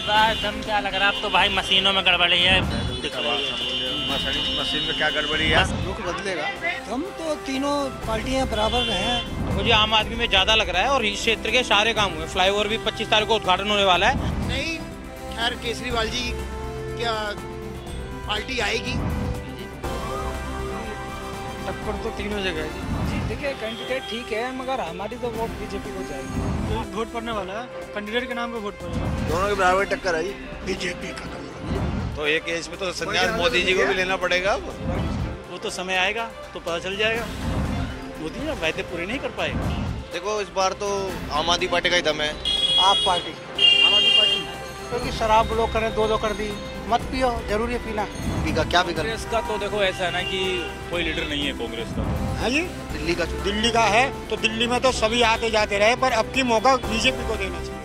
बार दम क्या लग रहा है, अब तो भाई मशीनों में गड़बड़ी है। मशीन में क्या गड़बड़ी है? रुख बदलेगा। हम तो तीनों पार्टियां बराबर हैं। मुझे आम आदमी में ज्यादा लग रहा है और इस क्षेत्र के सारे काम हुए। फ्लाईओवर भी 25 तारीख को उद्घाटन होने वाला है। नहीं, खैर केजरीवाल जी क्या पार्टी आएगी? टक्कर तो तीनों जगह है जी। देखिए कैंडिडेट ठीक है, मगर हमारी तो वोट बीजेपी को जाएगी। तो वोट पड़ने वाला है, कैंडिडेट के नाम पे वोट पड़ेगा। दोनों के बराबर टक्कर है जी। बीजेपी खत्म। तो एक केस में तो संन्यास मोदी जी को भी लेना पड़ेगा। वो तो समय आएगा तो पता चल जाएगा। मोदी ना वायदे पूरे नहीं कर पाएगा। देखो इस बार तो आम आदमी पार्टी का ही दम है। आप पार्टी, आम आदमी पार्टी, क्योंकि शराब लोग करें दो कर दी, मत पियो, जरूरी है पीना। पीका क्या बिगड़? कांग्रेस का तो देखो ऐसा है ना कि कोई लीडर नहीं है कांग्रेस का। है जी, दिल्ली का है तो दिल्ली में तो सभी आते जाते रहे, पर अब की मौका बीजेपी को देना चाहिए।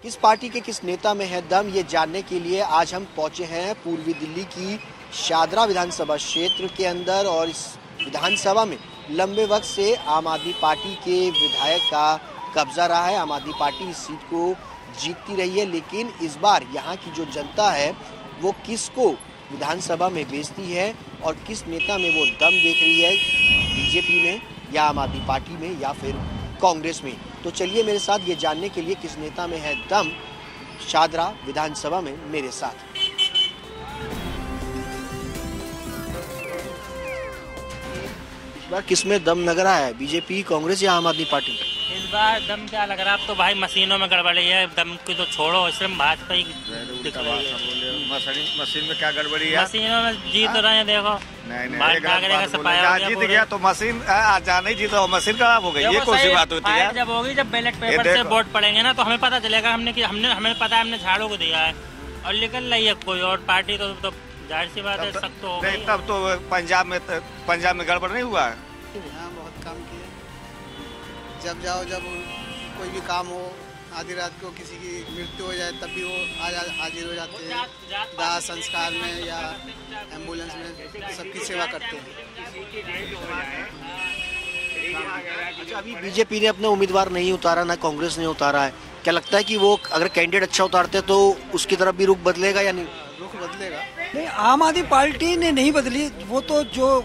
किस पार्टी के किस नेता में है दम, ये जानने के लिए आज हम पहुंचे हैं पूर्वी दिल्ली की शादरा विधानसभा क्षेत्र के अंदर। और इस विधानसभा में लंबे वक्त से आम आदमी पार्टी के विधायक का कब्जा रहा है। आम आदमी पार्टी इस सीट को जीतती रही है, लेकिन इस बार यहाँ की जो जनता है वो किसको विधानसभा में भेजती है और किस नेता में वो दम देख रही है, बीजेपी में या आम आदमी पार्टी में या फिर कांग्रेस में। तो चलिए मेरे साथ ये जानने के लिए किस नेता में है दम शादरा विधानसभा में मेरे साथ। इस बार किस में दम लग रहा है, बीजेपी, कांग्रेस या आम आदमी पार्टी? इस बार दम क्या लग रहा है, अब तो भाई मशीनों में गड़बड़ी है। दम की तो छोड़ो, सिर्फ भाजपा ही दिख रही है। मशीन में क्या गड़बड़ी है? मशीनों में जीत रहे हैं, देखो जीत गया तो मशीन नहीं जीता, मशीन खराब हो गई। ये कौन सी बात होती है? जब होगी, जब बैलेट पेपर से वोट पड़ेंगे ना, तो हमें पता चलेगा हमें पता है हमने झाड़ू को दिया है और निकल रही है कोई और पार्टी। तो जाहिर सी बात है, सब तो हो गई। तब तो पंजाब में गड़बड़ नहीं हुआ है। यहाँ बहुत काम किए। जब जाओ, जब कोई भी काम हो, आधी रात को किसी की मृत्यु हो जाए तब भी वो हाजिर हो जाते हैं। दाह संस्कार में या एम्बुलेंस में सबकी सेवा करते हैं। अच्छा, अभी बीजेपी ने अपना उम्मीदवार नहीं उतारा, ना कांग्रेस ने उतारा है। क्या लगता है कि वो अगर कैंडिडेट अच्छा उतारते तो उसकी तरफ भी रुख बदलेगा या नहीं? रुख बदलेगा। नहीं, आम आदमी पार्टी ने नहीं बदली। वो तो जो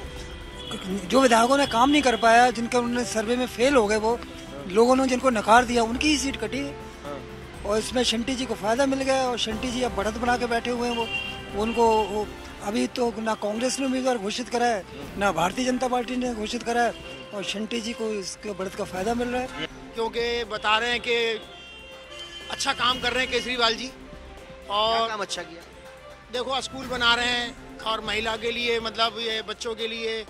विधायकों ने काम नहीं कर पाया, जिनका उन्होंने सर्वे में फेल हो गए, वो लोगों ने जिनको नकार दिया, उनकी ही सीट कटी। और इसमें शंटी जी को फायदा मिल गया और शंटी जी अब बढ़त बना के बैठे हुए हैं। वो उनको अभी तो ना कांग्रेस ने उम्मीदवार घोषित करा है, ना भारतीय जनता पार्टी ने घोषित करा है, और शंटी जी को इसके बढ़त का फायदा मिल रहा है। क्योंकि बता रहे हैं कि अच्छा काम कर रहे हैं केजरीवाल जी। और काम अच्छा किया, देखो स्कूल बना रहे हैं और महिला के लिए, मतलब ये बच्चों के लिए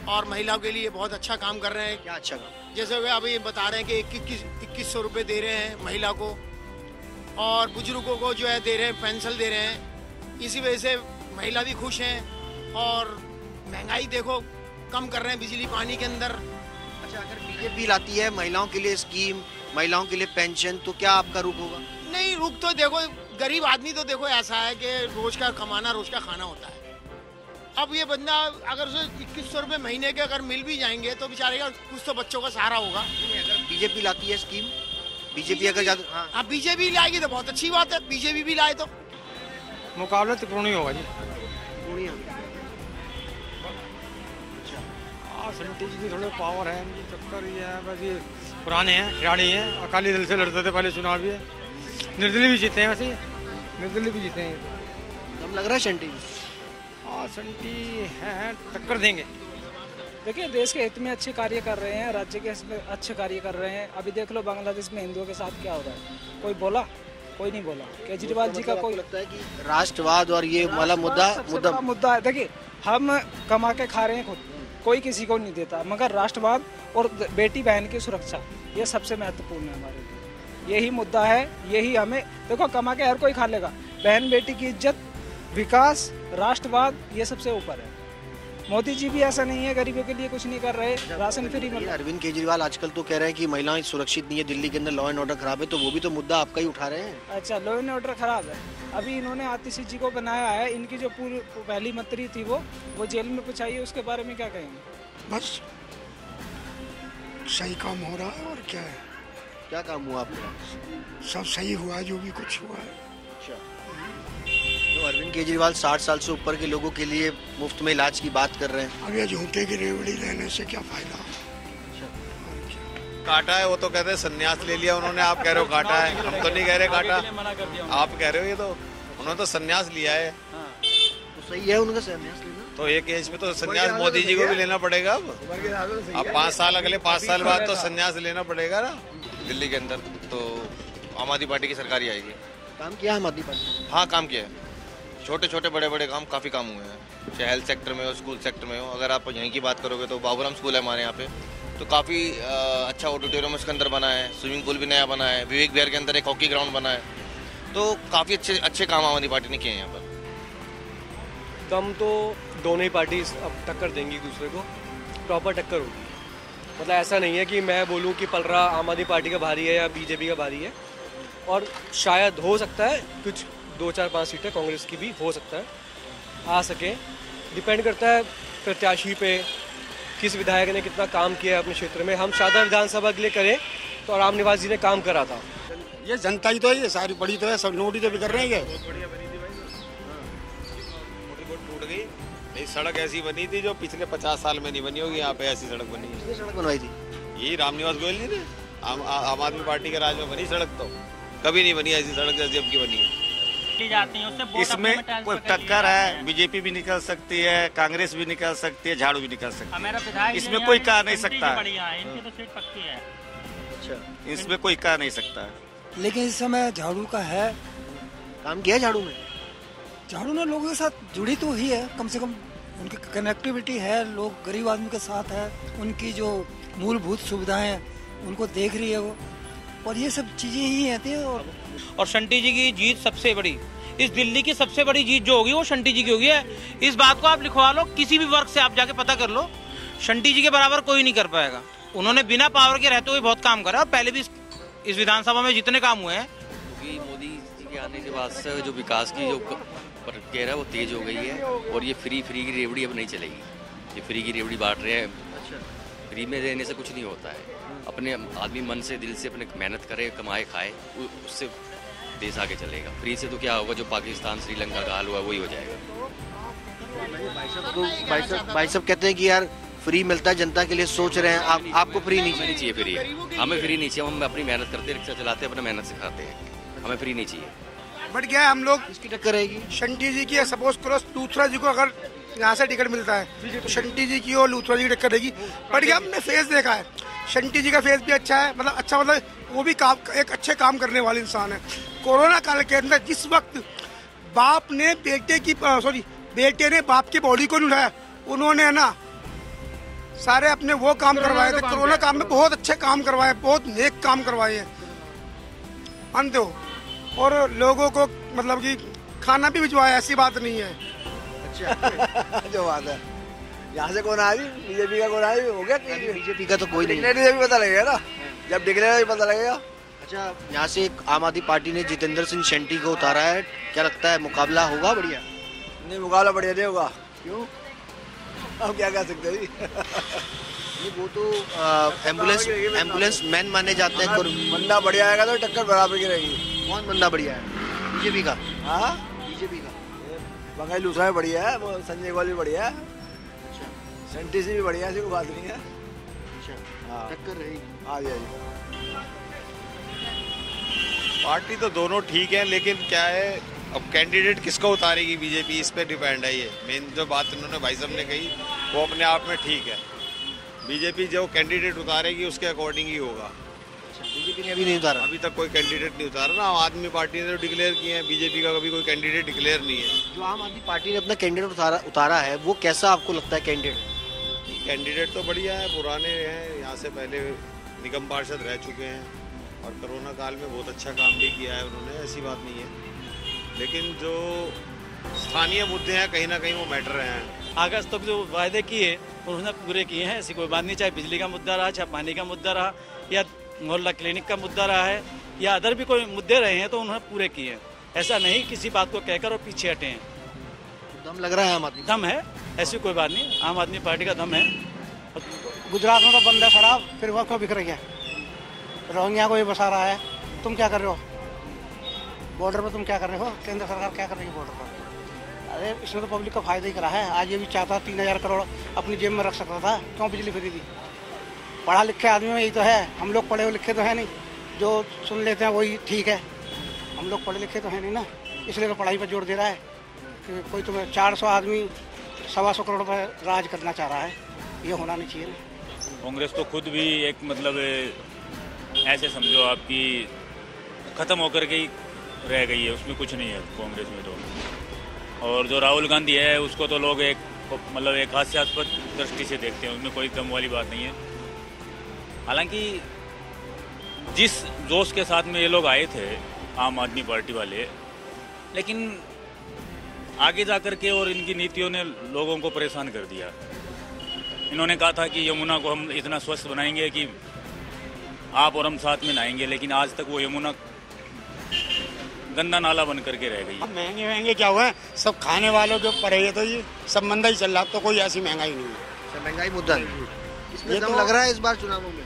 और महिलाओं के लिए बहुत अच्छा काम कर रहे हैं। क्या अच्छा काम? जैसे वे अभी बता रहे हैं कि 2100 रुपये दे रहे हैं महिला को, और बुजुर्गों को जो है दे रहे हैं, पेंशन दे रहे हैं। इसी वजह से महिला भी खुश हैं। और महंगाई देखो कम कर रहे हैं बिजली पानी के अंदर। अच्छा, अगर बीजेपी लाती है महिलाओं के लिए स्कीम, महिलाओं के लिए पेंशन, तो क्या आपका रुख होगा? नहीं, रुक तो देखो, गरीब आदमी तो देखो ऐसा है कि रोज का कमाना रोज का खाना होता है। अब ये बंदा अगर उसे 2100 रुपये महीने के अगर मिल भी जाएंगे तो बेचारे का कुछ तो बच्चों का सहारा होगा। अगर बीजेपी लाती है स्कीम, बीजेपी अगर ज्यादा, हाँ, बीजेपी लाएगी तो बहुत अच्छी बात है। बीजेपी भी लाए तो मुकाबला त्रिकोणीय होगा जी। शंटी जी की थोड़े पावर है, इनकी चक्कर ये है, बस ये पुराने हैं, खिलाड़ी हैं, अकाली दल से लड़ते थे पहले चुनाव भी है। निर्दलीय भी जीते हैं, वैसे निर्दलीय भी जीते हैं। दम लग रहा है शंटी? हाँ, शंटी है, टक्कर देंगे। देखिए, देश के हित में अच्छे कार्य कर रहे हैं, राज्य के हित में अच्छे कार्य कर रहे हैं। अभी देख लो बांग्लादेश में हिंदुओं के साथ क्या हो रहा है, कोई बोला? कोई नहीं बोला। केजरीवाल जी का कोई लगता है कि राष्ट्रवाद और ये वाला मुद्दा है। देखिए, हम कमा के खा रहे हैं खुद, कोई किसी को नहीं देता, मगर राष्ट्रवाद और बेटी बहन की सुरक्षा ये सबसे महत्वपूर्ण है हमारे लिए। यही मुद्दा है, यही हमें, देखो कमा के हर कोई खा लेगा, बहन बेटी की इज्जत, विकास, राष्ट्रवाद ये सबसे ऊपर है। मोदी जी भी ऐसा नहीं है, गरीबों के लिए कुछ नहीं कर रहे, राशन फ्री मिल रहा है। अरविंद केजरीवाल आजकल तो कह रहे हैं कि महिलाएं सुरक्षित नहीं है, दिल्ली के अंदर लॉ एंड ऑर्डर खराब है, तो वो भी तो मुद्दा आपका ही उठा रहे हैं। अच्छा, लॉ एंड ऑर्डर खराब है। अभी इन्होंने आतिशी जी को बनाया है, इनकी जो पूरी पहली मंत्री थी वो जेल में पुछाई है, उसके बारे में क्या कहेंगे? बस सही काम हो रहा है और क्या है। क्या काम हुआ आपका? सब सही हुआ है, जो भी कुछ हुआ है। तो अरविंद केजरीवाल 60 साल से ऊपर के लोगों के लिए मुफ्त में इलाज की बात कर रहे हैं। अब ये झूठे की रेवड़ी लेने से क्या फायदा? काटा है, वो तो कहते हैं संन्यास ले लिया उन्होंने, आप कह रहे हो काटा है, हम तो नहीं कह रहे काटा, आप कह रहे हो, ये तो उन्होंने तो संन्यास लिया है। तो सही है उनका संन्यास लेना, तो एक एज में तो संन्यास मोदी जी को भी लेना पड़ेगा। अब 5 साल, अगले 5 साल बाद तो संन्यास लेना पड़ेगा ना। दिल्ली के अंदर तो आम आदमी पार्टी की सरकार ही आएगी। काम किया है आम आदमी पार्टी? हाँ, काम किया है, छोटे छोटे बड़े बड़े काम काफ़ी काम हुए हैं, चाहे हेल्थ सेक्टर में हो, स्कूल सेक्टर में हो। अगर आप यहीं की बात करोगे तो बाबूराम स्कूल है हमारे यहाँ पे, तो काफ़ी अच्छा ऑडिटोरियम उसके अंदर बना है, स्विमिंग पूल भी नया बना है, विवेक विहार के अंदर एक हॉकी ग्राउंड बना है, तो काफ़ी अच्छे काम आम आदमी पार्टी ने किए हैं यहाँ पर। दम तो दोनों ही पार्टी अब टक्कर देंगी एक दूसरे को, प्रॉपर टक्कर होगी। मतलब ऐसा नहीं है कि मैं बोलूँ कि पलरा आम आदमी पार्टी का भारी है या बीजेपी का भारी है, और शायद हो सकता है कुछ 2-4-5 सीटें कांग्रेस की भी हो सकता है आ सके। डिपेंड करता है प्रत्याशी पे, किस विधायक ने कितना काम किया है अपने क्षेत्र में। हम शारदा विधानसभा के लिए करें तो राम निवास जी ने काम करा था। ये जनता ही तो है, ये सारी बड़ी तो है, सब नोट तो भी कर रहे हैं। टूट गई, ये सड़क ऐसी बनी थी जो पिछले 50 साल में नहीं बनी होगी। यहाँ पे ऐसी सड़क बनी है। सड़क बनवाई थी यही रामनिवास गोयल जी ने, आम आदमी पार्टी के राज में बनी सड़क, तो कभी नहीं बनी ऐसी सड़क जैसी अब की बनी है। जाती हैं, उससे इसमें कोई टक्कर है, बीजेपी भी निकल सकती है, कांग्रेस भी निकल सकती है, झाड़ू भी निकल सकती है, इसमें कोई कह नहीं सकता है। इनकी तो सीट पक्की है। अच्छा, इसमें कोई कह नहीं सकता है। लेकिन इस समय झाड़ू का है, काम किया झाड़ू में। झाड़ू ने लोगों के साथ जुड़ी तो ही है, कम से कम उनकी कनेक्टिविटी है, लोग गरीब आदमी के साथ है, उनकी जो मूलभूत सुविधाएं उनको देख रही है वो, और ये सब चीजें ही आती है। और शंटी जी की जीत सबसे बड़ी, इस दिल्ली की सबसे बड़ी जीत जो होगी वो शंटी जी की होगी है। इस बात को आप लिखवा लो, किसी भी वर्ग से आप जाके पता कर लो, शंटी जी के बराबर कोई नहीं कर पाएगा। उन्होंने बिना पावर के रहते हुए बहुत काम करा, और पहले भी इस विधानसभा में जितने काम हुए हैं। क्योंकि मोदी जी के आने के बाद से जो विकास की जो प्रक्रिया है वो तेज हो गई है, और ये फ्री की रेवड़ी अब नहीं चलेगी। ये फ्री की रेवड़ी बांट रहे हैं, फ्री में देने से कुछ नहीं होता है। अपने आदमी मन से, दिल से अपने मेहनत करे, कमाए, खाए, उससे देश आगे चलेगा। फ्री से तो क्या होगा, जो पाकिस्तान श्रीलंका का हाल हुआ वही हो जाएगा। भाई साहब कहते हैं कि यार फ्री मिलता है जनता के लिए, सोच रहे हैं आपको फ्री नहीं चाहिए। फ्री हमें फ्री नहीं चाहिए, हम अपनी मेहनत करते, रिक्शा चलाते, अपना मेहनत से खाते हैं, हमें फ्री नहीं चाहिए। बढ़ गया है, हम लोग किसकी टक्कर रहेगी? शंटी जी की, सपोज करो लूथरा जी को अगर यहाँ से टिकट मिलता है तो शंटी जी की और लूथरा जी की टक्कर रहेगी। बढ़ गया, हमने फेस देखा है, शंटी जी का फेस भी अच्छा है, मतलब वो भी एक अच्छे काम करने वाले इंसान है। कोरोना काल के अंदर जिस वक्त बाप ने बेटे ने बाप की बॉडी को नहीं उठाया, उन्होंने ना सारे अपने वो काम करवाए थे। कोरोना काम में बहुत अच्छे काम करवाए, बहुत नेक काम करवाए हैं, मानते हो। और लोगों को मतलब कि खाना भी भिजवाया, ऐसी बात नहीं है। अच्छा जो बात है, यहाँ से कौन आया? बीजेपी का कौन आया? हो गया बीजेपी का तो कोई नहीं, डिक्लेयर भी पता लगेगा ना, जब डिक्लेयर भी पता लगेगा। अच्छा, यहाँ से एक आम आदमी पार्टी ने जितेंद्र सिंह शेट्टी को उतारा है, क्या लगता है मुकाबला होगा? बढ़िया नहीं, मुकाबला बढ़िया नहीं होगा। क्यों? अब क्या कह सकते हैं? वो तो एम्बुलेंस मैन माने जाते हैं। बंदा बढ़िया आएगा तो टक्कर बराबर की रहेगी। कौन बंदा बढ़िया है? बीजेपी का। हाँ, बीजेपी का बंगाली लूथरा भी बढ़िया है, वो संजय गोयल भी बढ़िया है। अच्छा, सेंटी से भी बढ़िया है, ऐसी कोई बात नहीं है। अच्छा, हाँ, टक्कर रहेगी। हाँ जी, पार्टी तो दोनों ठीक है, लेकिन क्या है, अब कैंडिडेट किसको उतारेगी बीजेपी, इस पे डिपेंड है। ये मेन जो बात उन्होंने भाई साहब ने कही वो अपने आप में ठीक है। बीजेपी जो कैंडिडेट उतारेगी उसके अकॉर्डिंग ही होगा। बीजेपी ने अभी नहीं उतारा? अभी तक कोई कैंडिडेट नहीं उतारा ना। आम आदमी पार्टी ने तो डिक्लेयर किए हैं, बीजेपी का कभी कोई कैंडिडेट डिक्लेयर नहीं है। जो आम आदमी पार्टी ने अपना कैंडिडेट उतारा है वो कैसा आपको लगता है कैंडिडेट? कैंडिडेट तो बढ़िया है, पुराने हैं, यहाँ से पहले निगम पार्षद रह चुके हैं, और कोरोना काल में बहुत अच्छा काम भी किया है उन्होंने, ऐसी बात नहीं है। लेकिन जो स्थानीय मुद्दे हैं, कहीं ना कहीं वो मैटर हैं। अगस्त तक जो वायदे किए उन्होंने पूरे किए हैं, ऐसी कोई बात नहीं। चाहे बिजली का मुद्दा रहा, चाहे पानी का मुद्दा रहा, या मोहल्ला क्लिनिक का मुद्दा रहा है, या अदर भी कोई मुद्दे रहे हैं तो उन्होंने पूरे किए हैं। ऐसा नहीं किसी बात को कहकर और पीछे हटे हैं। दम लग रहा है आम आदमी, दम है, ऐसी कोई बात नहीं। आम आदमी पार्टी का दम है। गुजरात में तो बंद है शराब, फिर वह क्यों बिक रही है? रोहिंग्या को भी बसा रहा है, तुम क्या कर रहे हो बॉर्डर पर? तुम क्या कर रहे हो? केंद्र सरकार क्या कर रही है बॉर्डर पर? अरे इसमें तो पब्लिक का फायदा ही करा है। आज ये भी चाहता 3000 करोड़ अपनी जेब में रख सकता था, क्यों बिजली फ्री दी? पढ़ा लिखे आदमी में यही तो है, हम लोग पढ़े लिखे तो है नहीं, जो सुन लेते हैं वही ठीक है। हम लोग पढ़े लिखे तो है नहीं ना, इसलिए तो पढ़ाई पर जोर दे रहा है कि कोई तुम्हें 400 आदमी 125 करोड़ पर राज करना चाह रहा है, ये होना नहीं चाहिए ना। कांग्रेस तो खुद भी एक मतलब ऐसे समझो आपकी ख़त्म होकर के ही रह गई है, उसमें कुछ नहीं है कांग्रेस में तो। और जो राहुल गांधी है उसको तो लोग एक मतलब एक हास्यास्पद दृष्टि से देखते हैं, उसमें कोई दम वाली बात नहीं है। हालांकि जिस जोश के साथ में ये लोग आए थे आम आदमी पार्टी वाले, लेकिन आगे जा कर के और इनकी नीतियों ने लोगों को परेशान कर दिया। इन्होंने कहा था कि यमुना को हम इतना स्वस्थ बनाएंगे कि आप और हम साथ में नहाएंगे, लेकिन आज तक वो यमुना गंदा नाला बन करके रह गई। महंगे महंगे क्या हुआ है, सब खाने वालों के ऊपर है ये तो, ये सब मंदा ही चल रहा, तो कोई ऐसी महंगाई नहीं है। महंगाई मुद्दा नहीं, इसमें दम लग रहा है इस बार चुनावों में।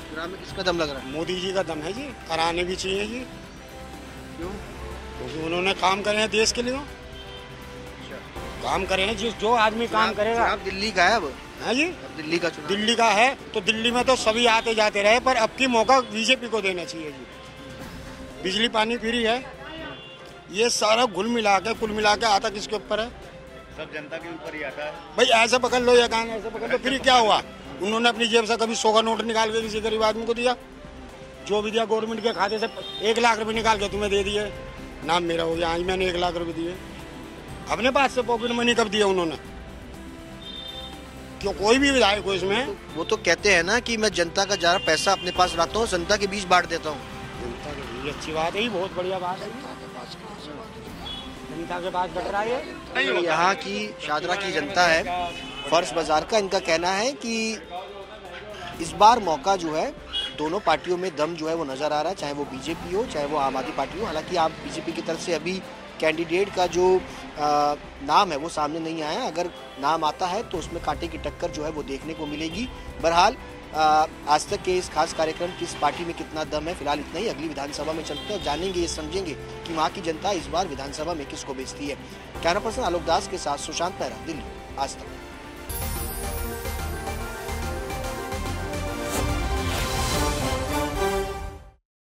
चुनाव में किसका दम लग रहा है? मोदी जी का दम है जी, कराने भी चाहिए जी। क्यों? क्योंकि उन्होंने काम करे हैं देश के लिए, काम करे हैं। जो आदमी काम करेगा। आप दिल्ली का है अब? है जी, दिल्ली का चुनाव दिल्ली का है तो दिल्ली में तो सभी आते जाते रहे, पर अब की मौका बीजेपी को देना चाहिए जी। बिजली पानी फ्री है, ये सारा कुल मिला के आता किसके ऊपर है? सब जनता के ऊपर ही आता है भाई। ऐसे पकड़ लो या कान ऐसे पकड़ लो, फिर क्या हुआ? उन्होंने अपनी जेब से कभी 100 का नोट निकाल के किसी गरीब आदमी को दिया? जो भी दिया गवर्नमेंट के खाते से 1 लाख रुपए निकाल के तुम्हें दे दिए, नाम मेरा हो गया, आज मैंने 1 लाख रुपए दिए अपने पास से। पॉकेट मनी कब दिया उन्होंने? क्यों कोई भी विधायक हो इसमें? वो तो कहते हैं ना कि मैं जनता का ज़्यादा पैसा अपने पास रखता हूँ, जनता के बीच बांट देता हूँ। जनता के बीच अच्छी बात है, बहुत बढ़िया बात है। जनता के पास बट रहा है। यहाँ की शादरा की जनता है, फर्श बाजार का, इनका कहना है कि इस बार मौका जो है दोनों पार्टियों में दम जो है वो नजर आ रहा है, चाहे वो बीजेपी हो चाहे वो आम आदमी पार्टी हो। हालांकि आप बीजेपी की तरफ से अभी कैंडिडेट का जो नाम है वो सामने नहीं आया, अगर नाम आता है तो उसमें कांटे की टक्कर जो है वो देखने को मिलेगी। बहरहाल आज तक के इस खास कार्यक्रम किस पार्टी में कितना दम है, फिलहाल इतना ही। अगली विधानसभा में चलते हैं, जानेंगे, ये समझेंगे कि वहाँ की जनता इस बार विधानसभा में किसको बेचती है। कैमरा पर्सन आलोक दास के साथ सुशांत मेहरा, दिल्ली, आज तक।